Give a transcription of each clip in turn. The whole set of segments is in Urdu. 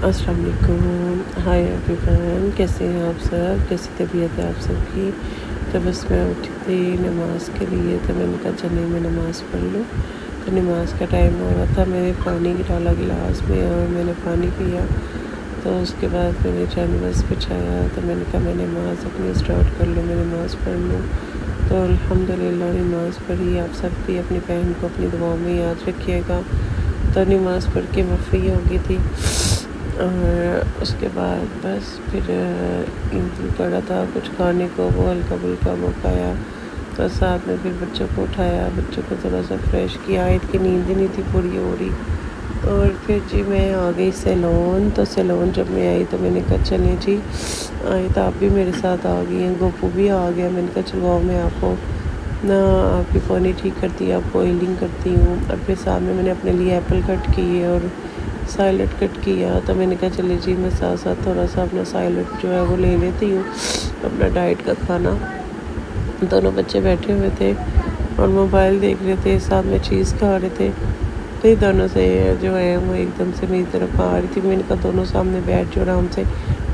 السلام علیکم، ہائی ایوریون، کیسے ہیں آپ سب؟ کیسی طبیعت ہے آپ سب کی؟ تو بس میں اٹھی تھی نماز کے لیے، تو میں نے کہا چلیں میں نماز پڑھ لوں۔ تو نماز کا ٹائم ہو رہا تھا، میں نے پانی ڈالا گلاس میں اور میں نے پانی پیا۔ تو اس کے بعد میں نے جانورس بچھایا، تو میں نے کہا میں نماز اپنی اسٹارٹ کر لوں، میں نماز پڑھ لوں۔ تو الحمدللہ نماز پڑھی۔ آپ سب بھی اپنی بہن کو اپنی دعاؤں میں یاد رکھیے گا۔ تو نماز پڑھ کے میں فری ہو گئی تھی، اور اس کے بعد بس پھر عید پڑا تھا کچھ کھانے کو، وہ ہلکا پھلکا وہ کھایا۔ تو ساتھ میں پھر بچوں کو اٹھایا، بچوں کو تھوڑا سا فریش کیا، عید کی نیند ہی نہیں تھی پوری ہو رہی۔ اور پھر جی میں آ گئی سیلون۔ تو سیلون جب میں آئی تو میں نے کہا چلیں جی آئی تو آپ بھی میرے ساتھ آ گئی ہیں، گوپو بھی آ گیا۔ میں نے کہا چلو میں آپ کو نہ آپ کی پونی ٹھیک کرتی ہے، آپ کو آئلنگ کرتی ہوں۔ اور پھر ساتھ میں نے اپنے لیے ایپل کٹ کیے اور سائلڈ کٹ کیا۔ تو میں نے کہا چلے جی میں ساتھ ساتھ تھوڑا سا اپنا سائلڈ جو ہے وہ لے لیتی ہوں، اپنا ڈائٹ کا کھانا۔ دونوں بچے بیٹھے ہوئے تھے اور موبائل دیکھ رہے تھے، ساتھ میں چیز کھا رہے تھے۔ تو یہ دونوں سے جو ہے وہ ایک دم سے میری طرف آ رہی تھی۔ میں نے کہا دونوں سامنے بیٹھ جو آرام سے۔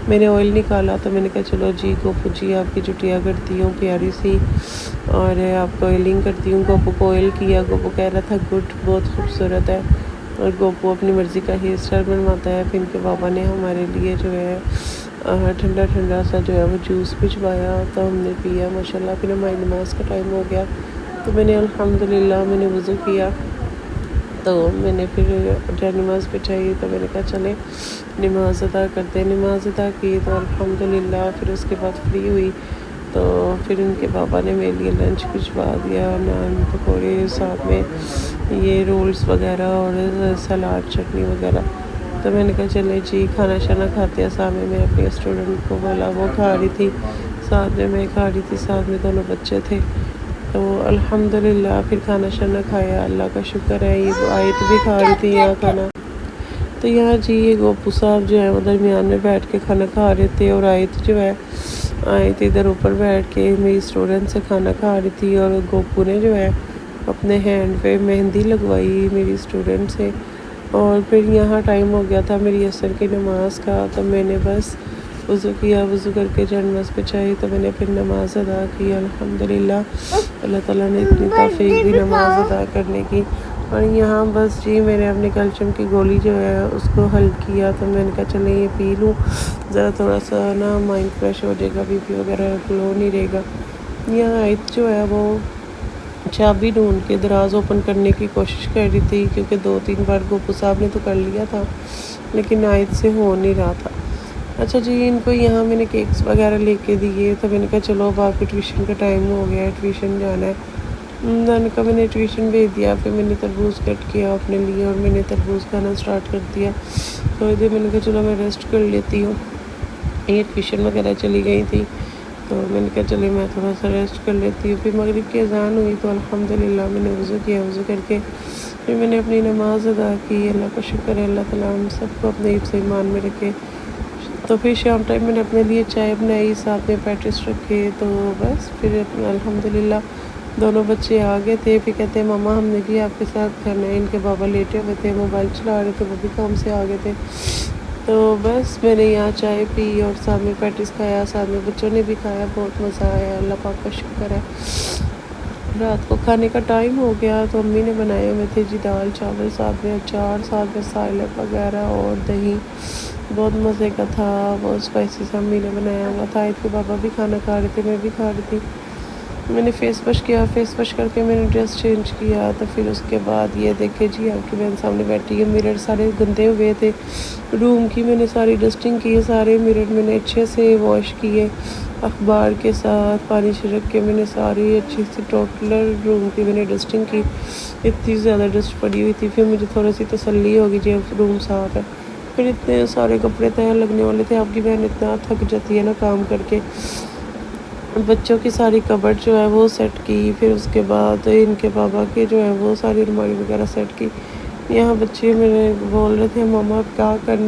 میں نے آئل نکالا تو میں نے کہا چلو جی گوپو جی آپ کی چٹیاں کرتی ہوں پیاری سی، اور آپ کو آئلنگ کرتی ہوں۔ گوپو کو آئل کیا، گوپو کہہ رہا تھا گڈ، بہت خوبصورت ہے۔ اور گوپو اپنی مرضی کا ہیئر اسٹائل بنواتا ہے۔ پھر ان کے بابا نے ہمارے لیے جو ہے ٹھنڈا ٹھنڈا سا جو ہے وہ جوس بھجوایا، تو ہم نے پیا ماشاءاللہ۔ پھر ہماری نماز کا ٹائم ہو گیا، تو میں نے الحمدللہ میں نے وضو کیا۔ تو میں نے پھر جب نماز بچھائی تو میں نے کہا چلیں نماز ادا کرتے ہیں۔ نماز ادا کی تو الحمدللہ پھر اس کے بعد فری ہوئی، تو پھر ان کے بابا نے میرے لیے لنچ بھجوا دیا، نان پکوڑے، ساتھ میں یہ رولز وغیرہ اور سلاد چٹنی وغیرہ۔ تو میں نے کہا چلے جی کھانا شانا کھاتے ہیں۔ سامنے میں اپنے اسٹوڈنٹ کو بولا، وہ کھا رہی تھی، ساتھ میں کھا رہی تھی، ساتھ میں دونوں بچے تھے۔ تو الحمدللہ پھر کھانا شانا کھایا، اللہ کا شکر ہے۔ یہ آیت بھی کھا رہی تھی یہاں کھانا۔ تو یہاں جی یہ گوپو صاحب جو ہے وہ درمیان میں بیٹھ کے کھانا کھا رہے تھے، اور آیت جو ہے آیت ادھر اوپر بیٹھ کے میری اسٹوڈنٹ سے کھانا کھا رہی تھی، اور گوپو نے جو ہے اپنے ہینڈ پہ مہندی لگوائی میری اسٹوڈنٹ سے۔ اور پھر یہاں ٹائم ہو گیا تھا میری عصر کی نماز کا، تو میں نے بس وضو کیا، وضو کر کے جنماز بچھائی، تو میں نے پھر نماز ادا کی الحمدللہ۔ اللہ تعالیٰ نے اتنی توفیق دی نماز ادا کرنے کی۔ اور یہاں بس جی میں نے اپنی کیلشیم کی گولی جو ہے اس کو حل کیا، تو میں نے کہا چلیں یہ پی لوں، ذرا تھوڑا سا نا مائنڈ فریش ہو جائے گا، بی پی وغیرہ لو نہیں رہے گا۔ یہاں آیت جو ہے وہ چابی ڈھونڈ کے دراز اوپن کرنے کی کوشش کر رہی تھی، کیونکہ 2-3 بار گوپو صاحب نے تو کر لیا تھا لیکن آیت سے ہو نہیں رہا تھا۔ اچھا جی ان کو یہاں میں نے کیکس وغیرہ لے کے دیے، تو میں نے کہا چلو اب آپ کی ٹیوشن کا ٹائم ہو گیا ہے، ٹیوشن جانا ہے۔ میں نے کہا میں نے ٹیوشن بھیج دیا۔ پھر میں نے تربوز کٹ کیا اپنے لیے، اور میں نے تربوز کھانا اسٹارٹ کر دیا۔ تو ادھر میں نے کہا چلو میں ریسٹ کر لیتی ہوں، یہ ٹیوشن وغیرہ چلی گئی تھی، تو میں نے کہا چلے میں تھوڑا سا ریسٹ کر لیتی ہوں۔ پھر مغرب کی اذان ہوئی تو الحمدللہ میں نے وضو کیا، وضو کر کے پھر میں نے اپنی نماز ادا کی۔ اللہ کا شکر ہے، اللہ تعالیٰ ہم سب کو اپنے حفظ ایمان میں رکھے۔ تو پھر شام ٹائم میں نے اپنے لیے چائے بنائی، ساتھ میں پیٹس رکھے، تو بس پھر الحمدللہ دونوں بچے آ گئے تھے۔ پھر کہتے ہیں ماما ہم نے بھی آپ کے ساتھ کھانا ہے۔ ان کے بابا لیٹے ہوئے تھے، موبائل چلا رہے تھے، وہ بھی کام سے آ گئے تھے۔ تو بس میں نے یہاں چائے پی اور ساتھ میں پیٹس کھایا، ساتھ میں بچوں نے بھی کھایا، بہت مزہ آیا، اللہ پاک کا شکر ہے۔ رات کو کھانے کا ٹائم ہو گیا تو امی نے بنائے ہوئے تھے جی دال چاول، ساتھ میں اچار، ساتھ میں سالن وغیرہ اور دہی، بہت مزے کا تھا، بہت اسپائسی سا امی نے بنایا ہوا تھا۔ عائد کے بابا بھی کھانا کھا رہے تھے، میں بھی کھا رہی تھی۔ میں نے فیس واش کیا، فیس واش کر کے میں نے ڈریس چینج کیا، تو پھر اس کے بعد یہ دیکھے جی آپ کی بہن سامنے بیٹھی ہے، مرر سارے گندے ہوئے تھے روم کی، میں نے ساری ڈسٹنگ کی، سارے مرر میں نے اچھے سے واش کیے اخبار کے ساتھ، پانی چھڑک کے میں نے ساری اچھی سی ٹوٹل روم کی میں نے ڈسٹنگ کی۔ اتنی زیادہ ڈسٹ پڑی ہوئی تھی، پھر مجھے تھوڑی سی تسلی ہوگی جی اب روم صاف ہے۔ پھر اتنے سارے کپڑے تہہ لگنے والے تھے، آپ کی بہن اتنا تھک جاتی ہے نا کام کر کے۔ بچوں کی ساری کبرڈ جو ہے وہ سیٹ کی، پھر اس کے بعد ان کے بابا کے جو ہے وہ ساری الماری وغیرہ سیٹ کی۔ یہاں بچے میرے بول رہے تھے ماما اب کیا کرنا